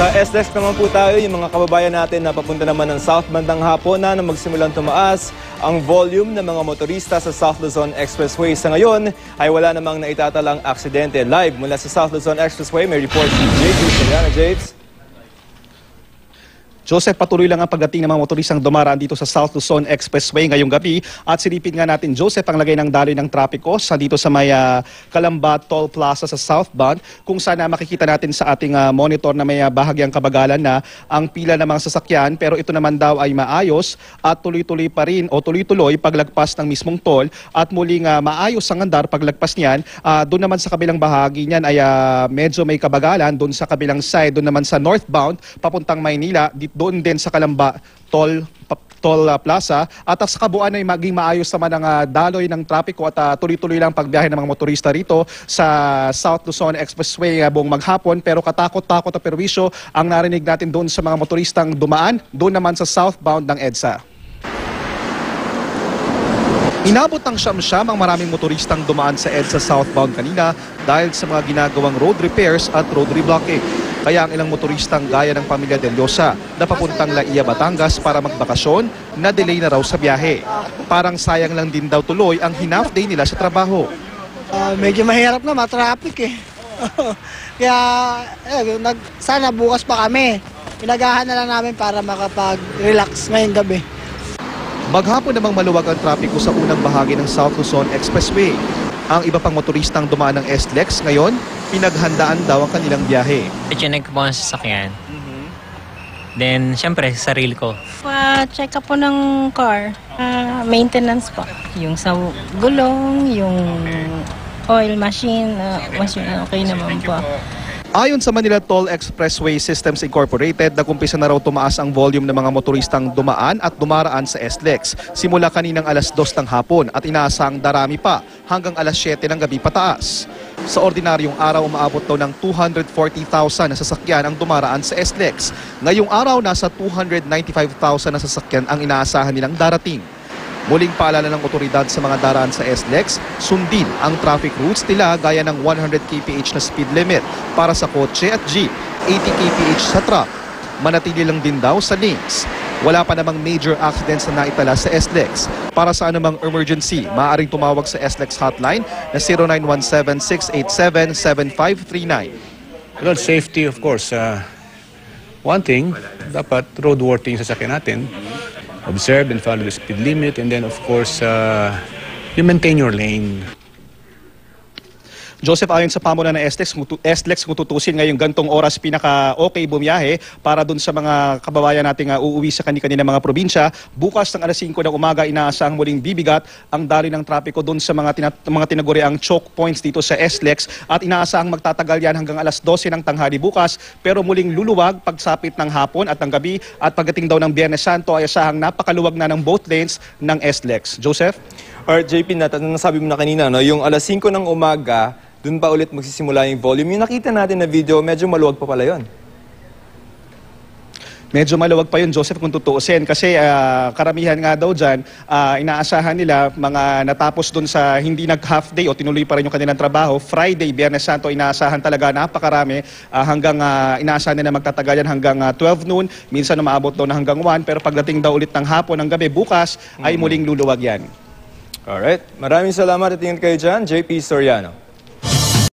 Sa SLEX naman po tayo, yung mga kababayan natin na papunta naman ng South bandang hapon na magsimulang tumaas ang volume ng mga motorista sa South Luzon Expressway. Sa ngayon ay wala namang naitatalang aksidente. Live mula sa South Luzon Expressway, may report si Japes. Joseph, patuloy lang ang pagdating ng mga motoristang dumaraan dito sa South Luzon Expressway ngayong gabi. At silipin nga natin, Joseph, ang lagay ng daloy ng trapiko dito sa may Calamba Toll Plaza sa southbound, kung saan makikita natin sa ating monitor na may bahagyang kabagalan na ang pila ng mga sasakyan. Pero ito naman daw ay maayos at tuloy-tuloy pa rin o tuloy-tuloy paglagpas ng mismong toll at muling maayos ang andar paglagpas niyan. Doon naman sa kabilang bahagi niyan ay medyo may kabagalan. Doon sa kabilang side, doon naman sa northbound papuntang Maynila, doon din sa Calamba Toll Plaza at sa kabuuan ay maging maayos naman ang daloy ng trapiko at tuloy-tuloy lang pagbiyahe ng mga motorista rito sa South Luzon Expressway buong maghapon. Pero katakot-takot at perwisyo ang narinig natin doon sa mga motoristang dumaan doon naman sa southbound ng EDSA. Inabot ng siyam-siyam ang maraming motoristang dumaan sa EDSA southbound kanina dahil sa mga ginagawang road repairs at road reblocking. Kaya ang ilang motoristang gaya ng pamilya Del Llosa na papuntang Laia, Batangas para magbakasyon, na-delay na raw sa biyahe. Parang sayang lang din daw tuloy ang half day nila sa trabaho. Medyo mahirap na, matraffic eh. Kaya sana bukas pa kami. Pinagahan na lang namin para makapag-relax ngayong gabi. Maghapon namang maluwag ang trapiko sa unang bahagi ng South Luzon Expressway. Ang iba pang motoristang dumaan ng SLEX ngayon, pinaghandaan daw ang kanilang biyahe. Chinek ko po ang sasakyan. Then, syempre, sarili ko. Check up po ng car. Maintenance po. Yung sa gulong, yung oil machine, okay naman po. Ayon sa Manila Toll Expressway Systems Incorporated, nagumpisa na raw tumaas ang volume ng mga motoristang dumaan at dumaraan sa SLEX simula kaninang alas 2 ng hapon at inaasang darami pa hanggang alas 7 ng gabi pataas. Sa ordinaryong araw, umaabot daw ng 240,000 na sasakyan ang dumaraan sa SLEX. Ngayong araw, nasa 295,000 na sasakyan ang inaasahan nilang darating. Muling paalala ng otoridad sa mga daraan sa SLEX, sundin ang traffic routes nila gaya ng 100 kph na speed limit para sa kotse at jeep, 80 kph sa truck. Manatili lang din daw sa lanes. Wala pa namang major accidents na naitala sa SLEX. Para sa anumang emergency, maaaring tumawag sa SLEX hotline na 0917-687-7539. Well, safety of course. One thing, dapat roadworthy yung sasakyan natin. Observe and follow the speed limit, and then of course, you maintain your lane. Joseph, ayon sa pamunan ng SLEX, kung tutusin ngayong gantong oras pinaka-okay bumiyahe para dun sa mga kababayan nating uuwi sa kani-kanina mga probinsya. Bukas ng alas 5 ng umaga, inaasahang muling bibigat ang daloy ng trapiko dun sa mga tinaguriang choke points dito sa SLEX at inaasahang magtatagal yan hanggang alas 12 ng tanghali bukas, pero muling luluwag pagsapit ng hapon at ng gabi at pagdating daw ng Biyernes Santo ay asahang napakaluwag na ng both lanes ng SLEX. Joseph? Or JP, nasabi mo na kanina, no? Yung alas 5 ng umaga, doon pa ulit magsisimula yung volume. Yung nakita natin na video, medyo maluwag pa pala yun. Medyo maluwag pa yun, Joseph, kung tutuusin. Kasi karamihan nga daw dyan, inaasahan nila mga natapos doon sa hindi nag-half day o tinuloy pa rin yung kanilang trabaho. Friday, Biyernes Santo, inaasahan talaga napakarami hanggang inaasahan nila magtatagalan hanggang 12 noon. Minsan umaabot daw na hanggang 1. Pero pagdating daw ulit ng hapon, ng gabi, bukas ay muling luluwag yan. Alright. Maraming salamat at tingin kayo dyan, JP Soriano.